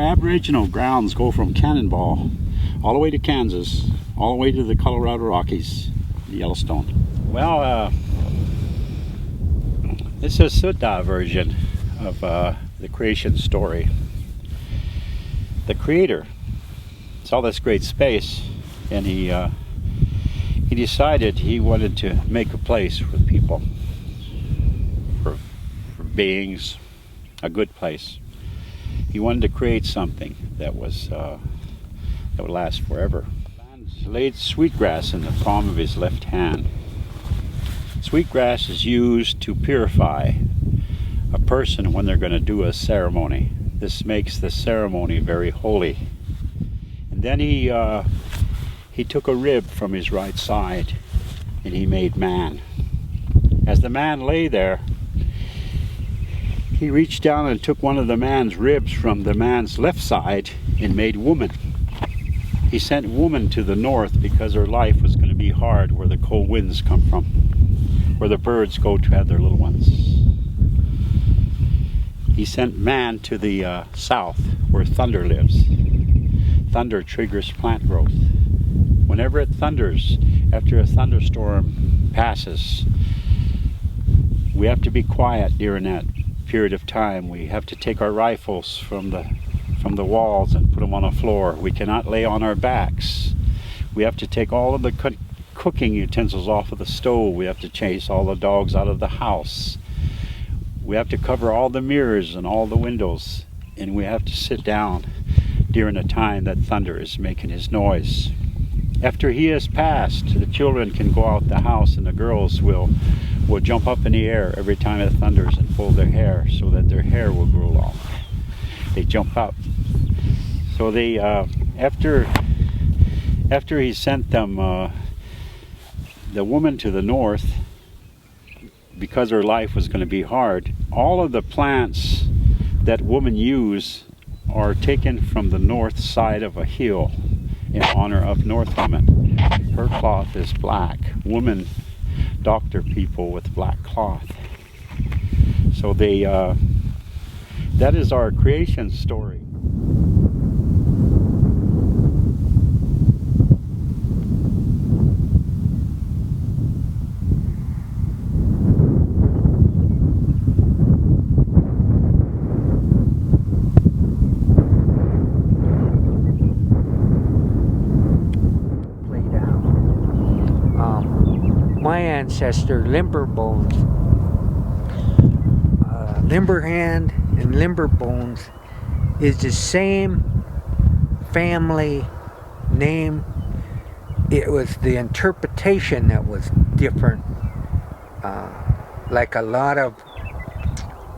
Aboriginal grounds go from Cannonball all the way to Kansas, all the way to the Colorado Rockies, the Yellowstone. Well, this is a Sutta version of the creation story. The Creator saw this great space, and he decided he wanted to make a place for people, for beings, a good place. He wanted to create something that was that would last forever. He laid sweetgrass in the palm of his left hand. Sweetgrass is used to purify a person when they're going to do a ceremony. This makes the ceremony very holy. And then he took a rib from his right side and he made man. As the man lay there, he reached down and took one of the man's ribs from the man's left side and made woman. He sent woman to the north because her life was going to be hard, where the cold winds come from, where the birds go to have their little ones. He sent man to the south, where thunder lives. Thunder triggers plant growth. Whenever it thunders, after a thunderstorm passes, we have to be quiet during that period of time. We have to take our rifles from the walls and put them on the floor. We cannot lay on our backs. We have to take all of the cooking utensils off of the stove. We have to chase all the dogs out of the house. We have to cover all the mirrors and all the windows, and we have to sit down during the time that thunder is making his noise. After he has passed, the children can go out the house, and the girls will jump up in the air every time it thunders and pull their hair so that their hair will grow long. They jump up. So they after he sent them the woman to the north, because her life was going to be hard, all of the plants that women use are taken from the north side of a hill in honor of North Woman. Her cloth is black. Women doctor people with black cloth. So they that is our creation story. My ancestor, Limberbones, Limberhand and Limberbones is the same family name. It was the interpretation that was different. Like a lot of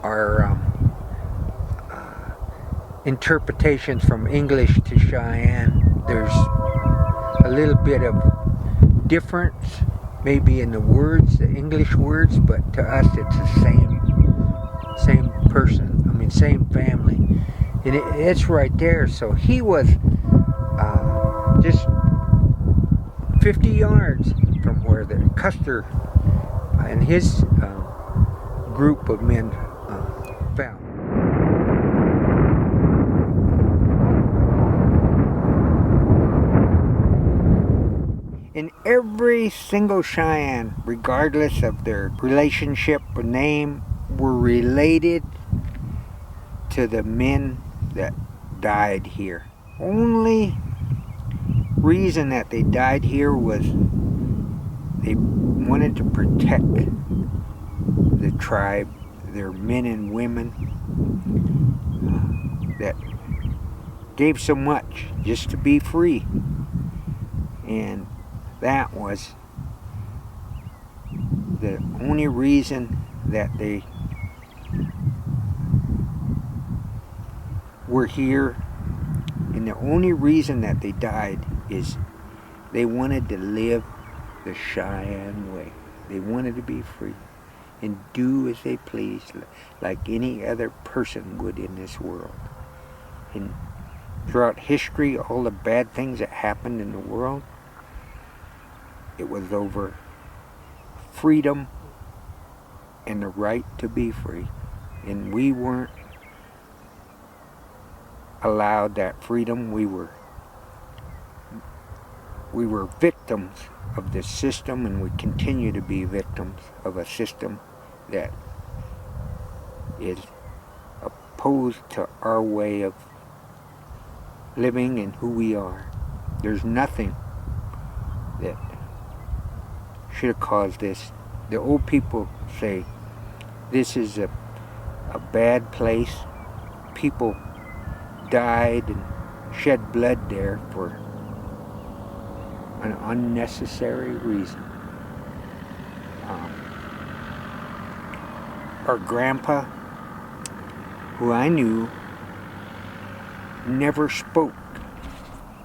our interpretations from English to Cheyenne, there's a little bit of difference maybe in the words, the English words, but to us it's the same person, same family, and it's right there. So he was just 50 yards from where the Custer and his group of men found. In every single Cheyenne, regardless of their relationship or name, were related to the men that died here. Only reason that they died here was they wanted to protect the tribe, their men and women that gave so much just to be free. And that was the only reason that they were here, and the only reason that they died is they wanted to live the Cheyenne way. They wanted to be free and do as they pleased, like any other person would in this world. And throughout history, all the bad things that happened in the world, it was over freedom and the right to be free. And we weren't allowed that freedom. We were victims of this system, and we continue to be victims of a system that is opposed to our way of living and who we are. There's nothing that should have caused this. The old people say this is a bad place. People died and shed blood there for an unnecessary reason. Our grandpa, who I knew, never spoke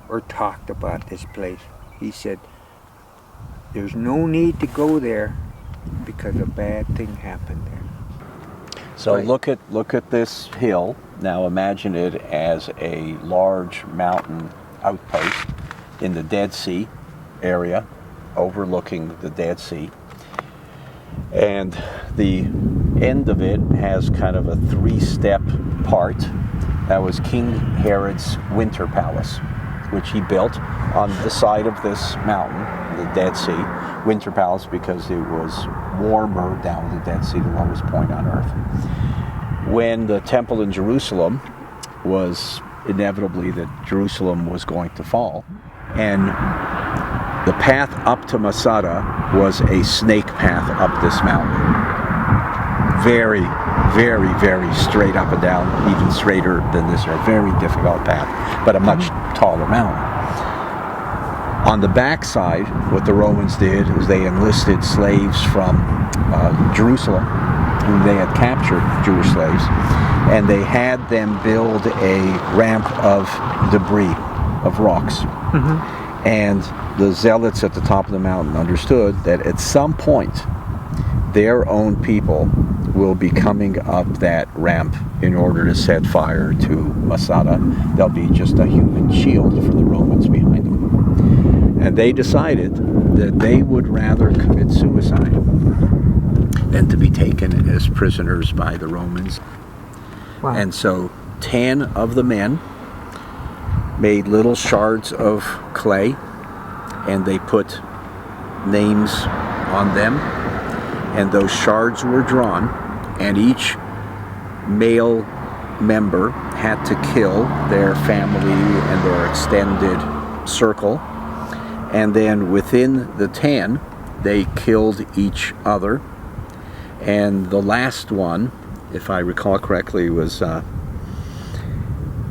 or talked about this place. He said, there's no need to go there because a bad thing happened there. So Right. look at this hill. Now imagine it as a large mountain outpost in the Dead Sea area, overlooking the Dead Sea. And the end of it has kind of a three-step part. That was King Herod's winter palace, which he built on the side of this mountain, the Dead Sea. Winter palace because it was warmer down the Dead Sea, the lowest point on earth. When the temple in Jerusalem was inevitably that Jerusalem was going to fall, and the path up to Masada was a snake path up this mountain. Very, very, very straight up and down, even straighter than this, or a very difficult path, but a much taller mountain. On the backside, what the Romans did is they enlisted slaves from Jerusalem, whom they had captured, Jewish slaves, and they had them build a ramp of debris, of rocks. And the zealots at the top of the mountain understood that at some point their own people will be coming up that ramp in order to set fire to Masada. There'll be just a human shield for the Romans behind them. And they decided that they would rather commit suicide than to be taken as prisoners by the Romans. Wow. And so 10 of the men made little shards of clay, and they put names on them, and those shards were drawn, and each male member had to kill their family and their extended circle, and then within the 10 they killed each other, and the last one, if I recall correctly, was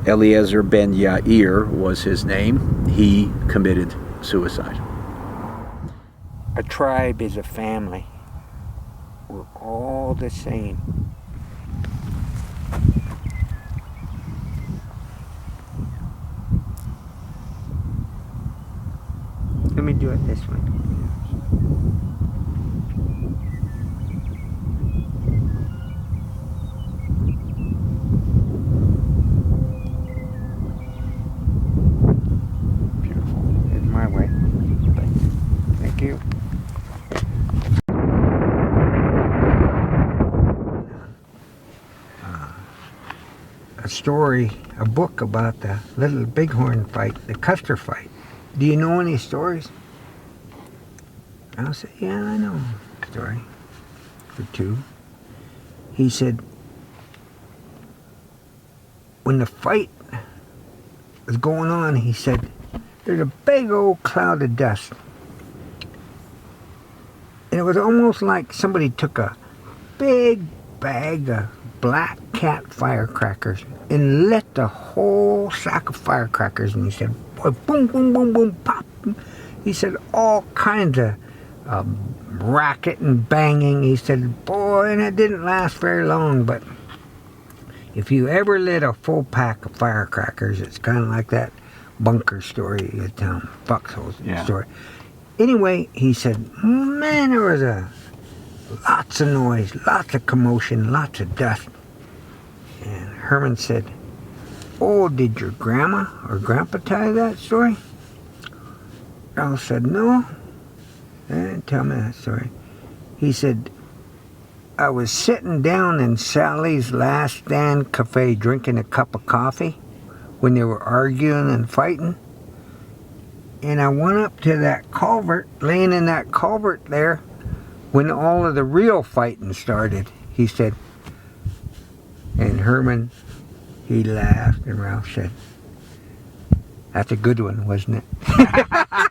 Eliezer ben Yair was his name. He committed suicide. A tribe is a family. We're all the same. Let me do it this way. Beautiful. It's my way. Thank you. A story, a book about the Little Bighorn fight, the Custer fight. Do you know any stories? I'll say, yeah, I know a story or two. He said, when the fight was going on, he said, there's a big old cloud of dust. And it was almost like somebody took a big bag of black cat firecrackers and lit the whole sack of firecrackers. And he said, boy, boom, boom, boom, boom, pop. He said, all kinds of racket and banging. He said, boy, and it didn't last very long. But if you ever lit a full pack of firecrackers, it's kind of like that bunker story you tell them, foxhole story. Anyway, he said, man, there was lots of noise, lots of commotion, lots of dust. And Herman said, oh, did your grandma or grandpa tell you that story? Earl said, no, they didn't tell me that story. He said, I was sitting down in Sally's Last Stand Cafe drinking a cup of coffee when they were arguing and fighting. And I went up to that culvert, laying in that culvert there, when all of the real fighting started, he said. And Herman, he laughed, and Ralph said, "That's a good one, wasn't it?"